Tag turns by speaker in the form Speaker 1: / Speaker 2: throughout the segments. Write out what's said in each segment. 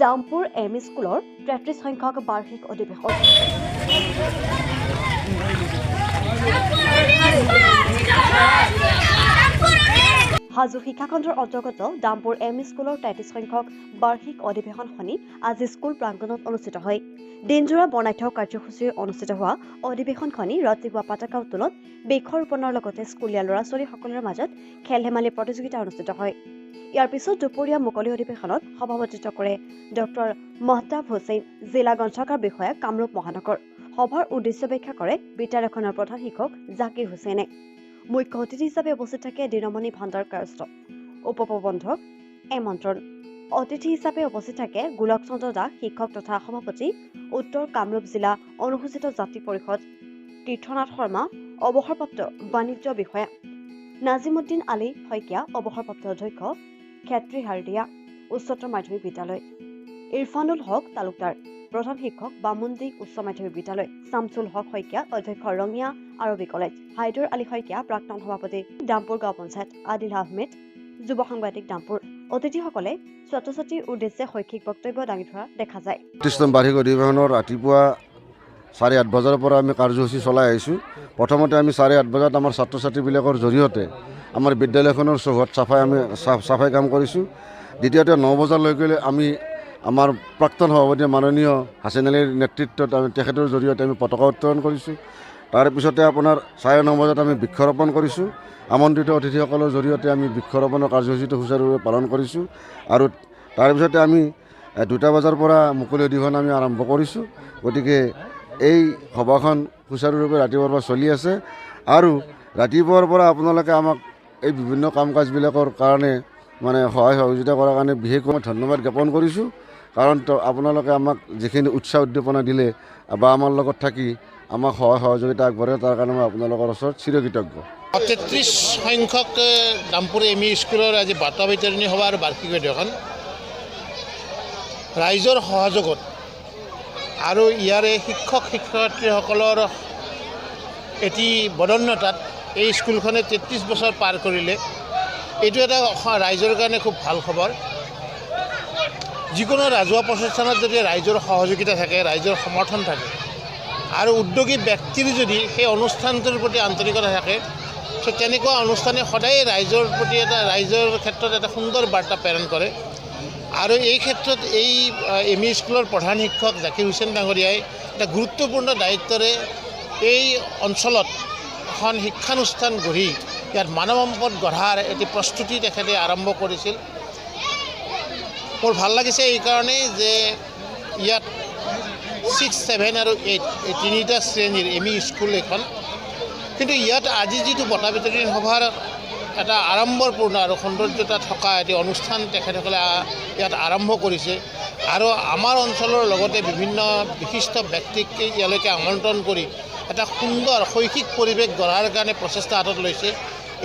Speaker 1: ডামপুৰ M E স্কুলৰ ৩৩ সংখ্যক বাৰ্ষিক অধিৱেশন। হাজো শিক্ষাখণ্ডৰ অন্তৰ্গত ডামপুৰ এম ই স্কুলৰ ৩৩ সংখ্যক বাৰ্ষিক অধিৱেশনখনি আজি স্কুল প্ৰাংগণত অনুষ্ঠিত হয়। দিনজোৰা বৰ্ণাঢ্য কাৰ্যসূচীৰে অনুষ্ঠিত হোৱা অধিৱেশনখনি ৰাতিপুৱা পতাকা উত্তোলন, বৃক্ষৰোপণৰ লগতে স্কুলীয়া ল'ৰা-ছোৱালীসকলৰ মাজত খেল-ধেমালি প্ৰতিযোগিতা অনুষ্ঠিত হয়। ইয়াৰ পিছত দুপৰীয়া মুকলি অধিৱেশনত সভাপতিত্ব কৰে ডক্টৰ মহতাব হুছেইন, জিলা গ্ৰন্থাগাৰ বিষয়া, কামৰূপ মহানগৰ। সভাৰ উদ্দেশ্য ব্যাখ্যা কৰে বিদ্যালয়খনৰ প্ৰধান শিক্ষক জাকিৰ হুছেইনে। মুখ্য অতিথি হিচাপে উপস্থিত থাকে দীনমণি ভাণ্ডাৰ কায়স্থ, উপপ্ৰবন্ধক এমন্ত্ৰণ। অতিথি হিচাপে উপস্থিত থাকে গোলক চন্দ্ৰ দাস, শিক্ষক তথা সভাপতি, উত্তৰ কামৰূপ জিলা অনুসূচিত জাতি পৰিষদ, তীৰ্থনাথ শৰ্মা, অৱসৰপ্ৰাপ্ত বাণিজ্য বিষয়া, নাজিমুদ্দিন আলী শইকীয়া, অৱসৰপ্ৰাপ্ত অধ্যক্ষ, ক্ষেত্ৰী হাৰ্ডিয়া উচ্চতৰ মাধ্যমিক বিদ্যালয়, ইৰফানুল হক তালুকদাৰ, প্ৰধান শিক্ষক, বামুণডি উচ্চ মাধ্যমিক বিদ্যালয়, শামছুল হক শইকীয়া, অধ্যক্ষ, ৰঙিয়া আৰবী কলেজ, হাইদৰ আলী শইকীয়া, প্ৰাক্তন সভাপতি, ডামপুৰ গাঁও পঞ্চায়ত, আদিল আহমেদ, যুৱ সাংবাদিক, ডামপুৰ। অতিথিসকলে ছাত্ৰ-ছাত্ৰীৰ উদ্দেশ্যে শৈক্ষিক বক্তব্য দাঙি ধৰা দেখা যায়।
Speaker 2: ৩৩তম বাৰ্ষিক অধিৱেশনৰ ৰাতিপুৱা 8:30 বজাৰ পৰা আমি কাৰ্যসূচী চলাই আহিছোঁ। প্ৰথমতে আমি 8:30 বজাত আমাৰ ছাত্ৰ ছাত্ৰীবিলাকৰ জৰিয়তে আমাৰ বিদ্যালয়খনৰ চৌহদ চাফাই কাম কৰিছোঁ। দ্বিতীয়তে 9 বজালৈকে আমি আমাৰ প্ৰাক্তন সভাপতি মাননীয় হাছেন আলীৰ নেতৃত্বত তেখেতৰ জৰিয়তে আমি পতাকা উত্তোলন কৰিছোঁ। তাৰপিছতে আপোনাৰ 9:30 বজাত আমি বৃক্ষৰোপণ কৰিছোঁ। আমন্ত্ৰিত অতিথিসকলৰ জৰিয়তে আমি বৃক্ষৰোপণৰ কাৰ্যসূচীটো সুচাৰুৰূপে পালন কৰিছোঁ। আৰু তাৰপিছতে আমি 2টা বজাৰ পৰা মুকলি অধিৱেশন আমি আৰম্ভ কৰিছোঁ। গতিকে এই সভাখন সুচাৰুৰূপে ৰাতিপুৱাৰ পৰা চলি আছে। আৰু ৰাতিপুৱাৰ পৰা আপোনালোকে আমাক এই বিভিন্ন কাম কাজবিলাকৰ কাৰণে সহায় সহযোগিতা কৰাৰ কাৰণে বিশেষকৈ মই ধন্যবাদ জ্ঞাপন কৰিছোঁ। কাৰণ আপোনালোকে আমাক যিখিনি উৎসাহ উদ্দীপনা দিলে বা আমাৰ লগত থাকি আমাক সহায় সহযোগিতা আগবঢ়ায়, তাৰ কাৰণে মই আপোনালোকৰ ওচৰত চিৰকৃতজ্ঞ।
Speaker 3: 33 সংখ্যক ডামপুৰ এম ই স্কুলৰ আজি বাৰ্তা বিতৰণী সভাৰ বাৰ্ষিক অধিৱেশন ৰাইজৰ সহযোগত আৰু ইয়াৰে শিক্ষক শিক্ষয়িত্ৰীসকলৰ এটি বদন্যতাত এই স্কুলখনে 33 বছৰ পাৰ কৰিলে। এইটো এটা ৰাইজৰ কাৰণে খুব ভাল খবৰ। যিকোনো ৰাজহুৱা প্ৰতিষ্ঠানত যদি ৰাইজৰ সহযোগিতা থাকে, ৰাইজৰ সমৰ্থন থাকে আৰু উদ্যোগী ব্যক্তিৰ যদি সেই অনুষ্ঠানটোৰ প্ৰতি আন্তৰিকতা থাকে, তেনেকুৱা অনুষ্ঠানে সদায় ৰাইজৰ প্ৰতি ৰাইজৰ ক্ষেত্ৰত এটা সুন্দৰ বাৰ্তা প্ৰেৰণ কৰে। আৰু এই ক্ষেত্ৰত এই এম ই স্কুলৰ প্ৰধান শিক্ষক জাকিৰ হুছেইন ডাঙৰীয়াই এটা গুৰুত্বপূৰ্ণ দায়িত্বৰে এই অঞ্চলত এখন শিক্ষানুষ্ঠান গঢ়ি ইয়াত মানৱ সম্পদ গঢ়াৰ এটি প্ৰস্তুতি তেখেতে আৰম্ভ কৰিছিল। মোৰ ভাল লাগিছে এইকাৰণেই যে ইয়াত 6, 7 আৰু 8 এই 3টা শ্ৰেণীৰ এম ই স্কুল এখন। কিন্তু ইয়াত আজি যিটো বঁটা বিতৰণী সভাৰ এটা আড়ম্বৰপূৰ্ণ আৰু সৌন্দৰ্যতা থকা এটি অনুষ্ঠান তেখেতসকলে ইয়াত আৰম্ভ কৰিছে। আৰু আমাৰ অঞ্চলৰ লগতে বিভিন্ন বিশিষ্ট ব্যক্তিক ইয়ালৈকে আমন্ত্ৰণ কৰি এটা সুন্দৰ শৈক্ষিক পৰিৱেশ গঢ়াৰ কাৰণে প্ৰচেষ্টা হাতত লৈছে।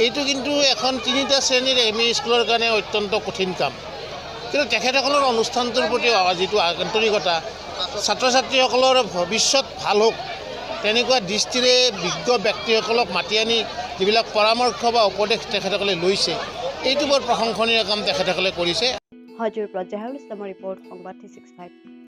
Speaker 3: এইটো কিন্তু এখন 3টা শ্ৰেণীৰ এম ই স্কুলৰ কাৰণে অত্যন্ত কঠিন কাম। কিন্তু তেখেতসকলৰ অনুষ্ঠানটোৰ প্ৰতি যিটো আন্তৰিকতা, ছাত্ৰ ছাত্ৰীসকলৰ ভৱিষ্যত ভাল হওক তেনেকুৱা দৃষ্টিৰে বিজ্ঞ ব্যক্তিসকলক মাতি আনি যিবিলাক পৰামৰ্শ বা উপদেশ তেখেতসকলে লৈছে, এইটো বৰ প্ৰশংসনীয় কাম তেখেতসকলে কৰিছে।
Speaker 1: হাজোৰ পৰা জাহিৰুল ইছলামৰ ৰিপৰ্ট, সংবাদ 365।